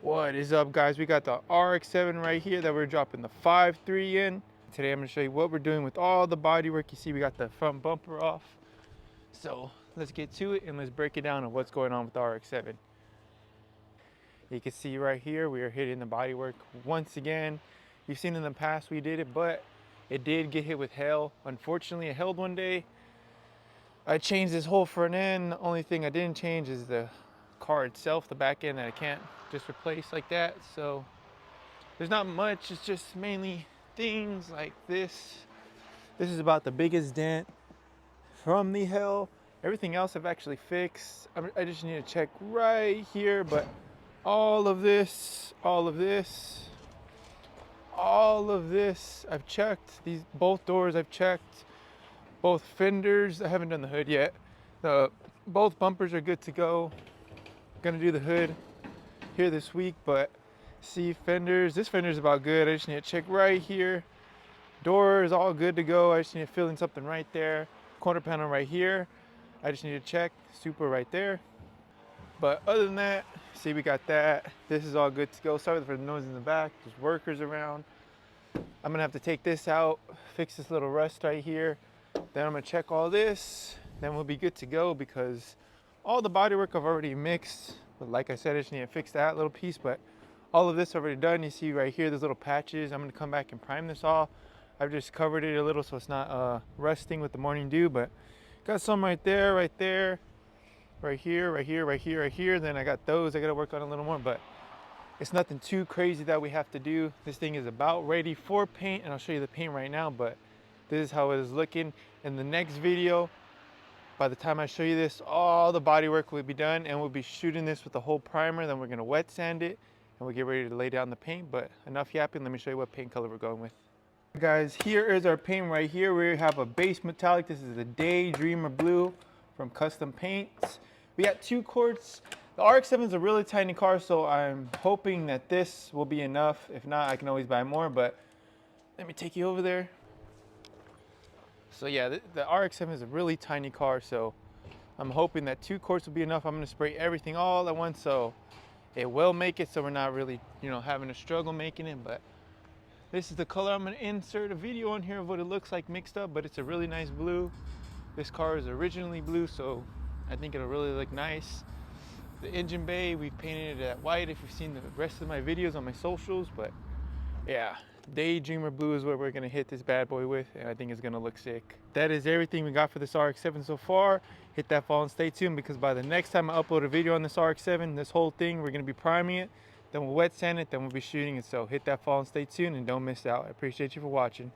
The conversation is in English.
What is up, guys? We got the RX7 right here that we're dropping the 5.3 in. Today I'm gonna show you what we're doing with all the bodywork. You see we got the front bumper off. So let's get to it and let's break it down of what's going on with the RX7. You can see right here we are hitting the bodywork once again. You've seen in the past we did it, but it did get hit with hail. Unfortunately, it held one day. I changed this whole front end. The only thing I didn't change is the car itself, the back end that I can't just replace like that. So there's not much. It's just mainly things like this. This is about the biggest dent from the hail. Everything else I've actually fixed. I just need to check right here, but all of this I've checked. These both doors I've checked. Both fenders, I haven't done the hood yet. Both bumpers are good to go. Gonna do the hood here this week, but see fenders, this fender's about good. I just need to check right here. Door is all good to go. I just need to fill in something right there. Corner panel right here. I just need to check, super right there. But other than that, see we got that. This is all good to go. Sorry for the noise in the back, there's workers around. I'm gonna have to take this out, fix this little rust right here. Then I'm gonna check all this, then we'll be good to go because all the bodywork I've already mixed. But like I said, I just need to fix that little piece, but all of this already done. You see right here, there's little patches. I'm gonna come back and prime this all. I've just covered it a little so it's not rusting with the morning dew, but got some right there, right here, right here. Then I got those I gotta work on a little more, but it's nothing too crazy that we have to do. This thing is about ready for paint, and I'll show you the paint right now, but this is how it is looking. In the next video, by the time I show you this, all the body work will be done, and we'll be shooting this with the whole primer. Then we're gonna wet sand it, and we'll get ready to lay down the paint. But enough yapping, let me show you what paint color we're going with. Guys, here is our paint right here. We have a base metallic. This is the Daydreamer Blue from Custom Paints. We got 2 quarts. The RX-7 is a really tiny car, so I'm hoping that this will be enough. If not, I can always buy more, but let me take you over there. So yeah, the RX-7 is a really tiny car, so I'm hoping that 2 quarts will be enough. I'm gonna spray everything all at once, so it will make it, so we're not really, having a struggle making it. But this is the color. I'm gonna insert a video on here of what it looks like mixed up, but it's a really nice blue. This car is originally blue, so I think it'll really look nice. The engine bay, we painted it at white if you've seen the rest of my videos on my socials, but yeah. Daydreamer Blue is what we're gonna hit this bad boy with, and I think it's gonna look sick. That is everything we got for this RX-7 so far. Hit that follow and stay tuned, because by the next time I upload a video on this RX-7, this whole thing, we're gonna be priming it, then we'll wet sand it, then we'll be shooting it. So hit that follow and stay tuned and don't miss out. I appreciate you for watching.